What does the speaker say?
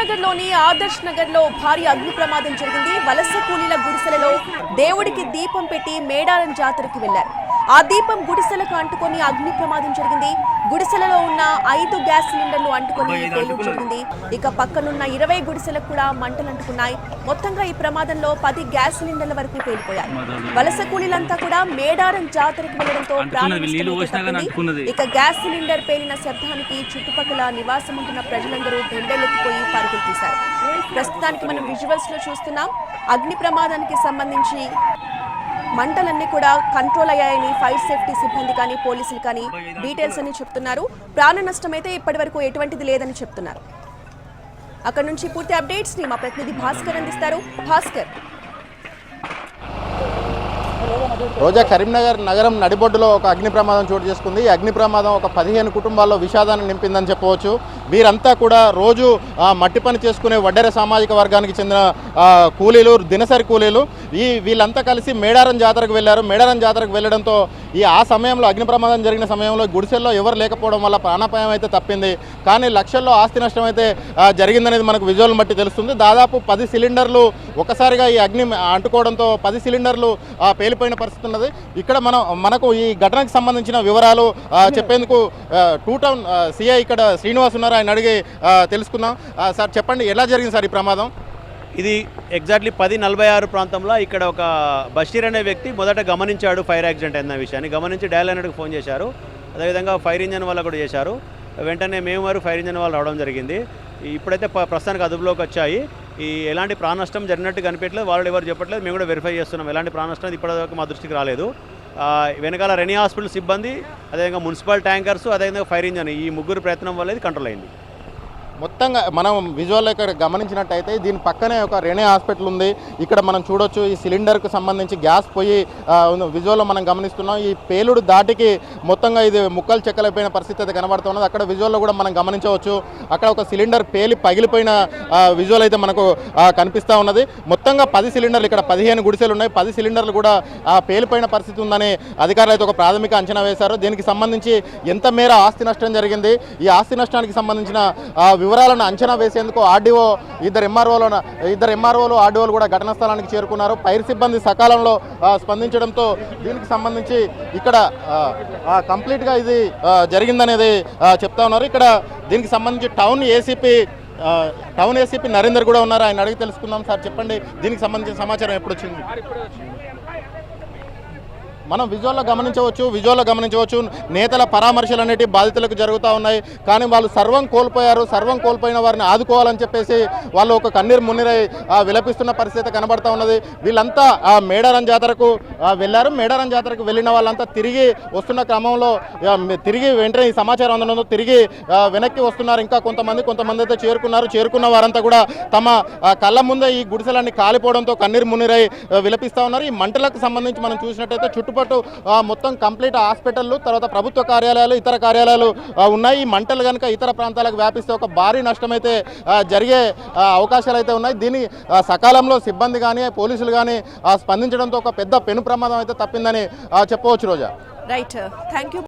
కరీంనగర్లోని ఆదర్శ్ నగర్లో భారీ అగ్ని ప్రమాదం జరిగింది. వలస కూలీల గుడిసెలలో దేవుడికి దీపం పెట్టి మేడారం జాతరకి వెళ్లారు. ఆ దీపం గుడిసెలకు అంటుకొని అగ్ని ప్రమాదం జరిగింది. గుడిసెలలో ఉన్న 5 గ్యాస్ సిలిండర్లు అంటుకొని పేలుడు జరిగింది. ఇక పక్కనున్న 20 గుడిసెలకు కూడా మంటలు అంటుకున్నాయి. మొత్తంగా ఈ ప్రమాదంలో 10 గ్యాస్ సిలిండర్ల వరకు పేలిపోయాయి. వలస కూలీలంతా కూడా మేడారం జాతరకి వెళ్లడంతో ఇక గ్యాస్ సిలిండర్ పేలిన శబ్దానికి చుట్టుపక్కల నివాసం ఉంటున్న ప్రజలందరూ బెంబేలెత్తిపోయి పరుగులు తీశారు. ప్రస్తుతానికి మనం విజువల్స్ లో చూస్తున్నాం. అగ్ని ప్రమాదానికి సంబంధించి మంటలన్నీ కూడా కంట్రోల్ అయ్యాయని ఫైర్ సేఫ్టీ సిబ్బంది కానీ పోలీసులు కానీ డీటెయిల్స్ అని చెప్తున్నారు. ప్రాణ నష్టం అయితే ఇప్పటి వరకు ఎటువంటిది లేదని చెప్తున్నారు. అక్కడ నుంచి పూర్తి అప్డేట్స్ ని మా ప్రతినిధి భాస్కర్ అందిస్తారు. భాస్కర్, రోజా, కరీంనగర్ నగరం నడిబొడ్డులో ఒక అగ్ని ప్రమాదం చోటు చేసుకుంది. ఈ అగ్ని ప్రమాదం ఒక 15 కుటుంబాల్లో విషాదాన్ని నింపిందని చెప్పవచ్చు. వీరంతా కూడా రోజు మట్టి పని చేసుకునే వడ్డెర సామాజిక వర్గానికి చెందిన కూలీలు, దినసరి కూలీలు. వీళ్ళంతా కలిసి మేడారం జాతరకు వెళ్ళారు. మేడారం జాతరకు వెళ్ళడంతో ఆ సమయంలో అగ్ని ప్రమాదం జరిగిన సమయంలో గుడిసెల్లో ఎవరు లేకపోవడం వల్ల ప్రాణాపాయం అయితే తప్పింది. కానీ లక్షల్లో ఆస్తి నష్టం అయితే జరిగిందనేది మనకు విజువల్ బట్టి తెలుస్తుంది. దాదాపు 10 సిలిండర్లు ఒకసారిగా ఈ అగ్ని అంటుకోవడంతో 10 సిలిండర్లు పేలిపోయిన పరిస్థితి ఉన్నది. ఇక్కడ మనకు ఈ ఘటనకు సంబంధించిన వివరాలు చెప్పేందుకు టూ టౌన్ సిఐ ఇక్కడ శ్రీనివాస్ ఉన్నారు. ఆయన అడిగి తెలుసుకుందాం. సార్ చెప్పండి, ఎలా జరిగింది సార్ ఈ ప్రమాదం? ఇది ఎగ్జాక్ట్లీ 10:46 ప్రాంతంలో ఇక్కడ ఒక బషీర్ అనే వ్యక్తి మొదట గమనించాడు ఫైర్ యాక్సిడెంట్ అన్న విషయాన్ని. గమనించి డయల్ హండ్రెడ్కి ఫోన్ చేశారు. అదేవిధంగా ఫైర్ ఇంజన్ వాళ్ళు కూడా చేశారు. వెంటనే మేము వారు ఫైర్ ఇంజన్ వాళ్ళు రావడం జరిగింది. ఇప్పుడైతే ప్రస్తుతానికి అదుపులోకి వచ్చాయి. ఎలాంటి ప్రాణ నష్టం జరిగినట్టు కనిపించలేదు. వాళ్ళు ఎవరు చెప్పట్లేదు. మేము కూడా వెరిఫై చేస్తున్నాం. ఎలాంటి ప్రాణ నష్టం ఇప్పటివరకు మా దృష్టికి రాలేదు. వెనకాల రెనీ హాస్పిటల్ సిబ్బంది, అదేవిధంగా మున్సిపల్ ట్యాంకర్స్, అదేవిధంగా ఫైర్ ఇంజన్, ఈ ముగ్గురు ప్రయత్నం వల్ల ఇది కంట్రోల్ అయింది. మొత్తంగా మనం విజువల్ ఇక్కడ గమనించినట్టయితే దీని పక్కనే ఒక రెనే హాస్పిటల్ ఉంది. ఇక్కడ మనం చూడొచ్చు ఈ సిలిండర్కు సంబంధించి గ్యాస్ పొయ్యి విజువల్లో మనం గమనిస్తున్నాం. ఈ పేలుడు దాటికి మొత్తంగా ఇది ముక్కలు చెక్కలైపోయిన పరిస్థితి అయితే కనబడుతున్నది. అక్కడ విజువల్లో కూడా మనం గమనించవచ్చు. అక్కడ ఒక సిలిండర్ పగిలిపోయిన విజువల్ అయితే మనకు కనిపిస్తూ ఉన్నది. మొత్తంగా 10 సిలిండర్లు, ఇక్కడ 15 గుడిసెలు ఉన్నాయి. 10 సిలిండర్లు కూడా పేలిపోయిన పరిస్థితి ఉందని అధికారులు అయితే ఒక ప్రాథమిక అంచనా వేశారు. దీనికి సంబంధించి ఎంత మేర ఆస్తి నష్టం జరిగింది, ఈ ఆస్తి నష్టానికి సంబంధించిన వివరాలను అంచనా వేసేందుకు ఆర్డీఓ, ఇద్దరు ఎంఆర్ఓలు ఆర్డీఓలు కూడా ఘటనా స్థలానికి చేరుకున్నారు. ఫైర్ సిబ్బంది సకాలంలో స్పందించడంతో దీనికి సంబంధించి ఇక్కడ కంప్లీట్గా ఇది జరిగిందనేది చెప్తా ఉన్నారు. ఇక్కడ దీనికి సంబంధించి టౌన్ ఏసీపీ నరేందర్ కూడా ఉన్నారు. ఆయన అడిగి తెలుసుకుందాం. సార్ చెప్పండి, దీనికి సంబంధించిన సమాచారం ఎప్పుడు వచ్చింది? మనం విజువల్లో గమనించవచ్చు నేతల పరామర్శలు అనేవి బాధితులకు జరుగుతూ ఉన్నాయి. కానీ వాళ్ళు సర్వం కోల్పోయారు. సర్వం కోల్పోయిన వారిని ఆదుకోవాలని చెప్పేసి వాళ్ళు ఒక కన్నీరు మున్నీరై విలపిస్తున్న పరిస్థితి కనబడుతూ ఉన్నది. వీళ్ళంతా మేడారం జాతరకు వెళ్ళారు. మేడారం జాతరకు వెళ్ళిన వాళ్ళంతా తిరిగి వస్తున్న క్రమంలో తిరిగి వెంటనే ఈ సమాచారం అందడంతో తిరిగి వెనక్కి వస్తున్నారు. ఇంకా కొంతమంది అయితే చేరుకున్న వారంతా కూడా తమ కళ్ళ ముందే ఈ గుడిసెలన్నీ కాలిపోవడంతో కన్నీరు మున్నీరై విలపిస్తూ ఉన్నారు. ఈ మంటలకు సంబంధించి మనం చూసినట్టయితే చుట్టుపక్కల మొత్తం కంప్లీట్ హాస్పిటల్లు, తర్వాత ప్రభుత్వ కార్యాలయాలు, ఇతర కార్యాలయాలు ఉన్నాయి. ఈ మంటలు కనుక ఇతర ప్రాంతాలకు వ్యాపిస్తే ఒక భారీ నష్టం అయితే జరిగే అవకాశాలు అయితే ఉన్నాయి. దీని సకాలంలో సిబ్బంది కానీ పోలీసులు కానీ స్పందించడంతో ఒక పెద్ద పెను ప్రమాదం అయితే తప్పిందని చెప్పవచ్చు. రోజా, రైట్, థ్యాంక్ యూ.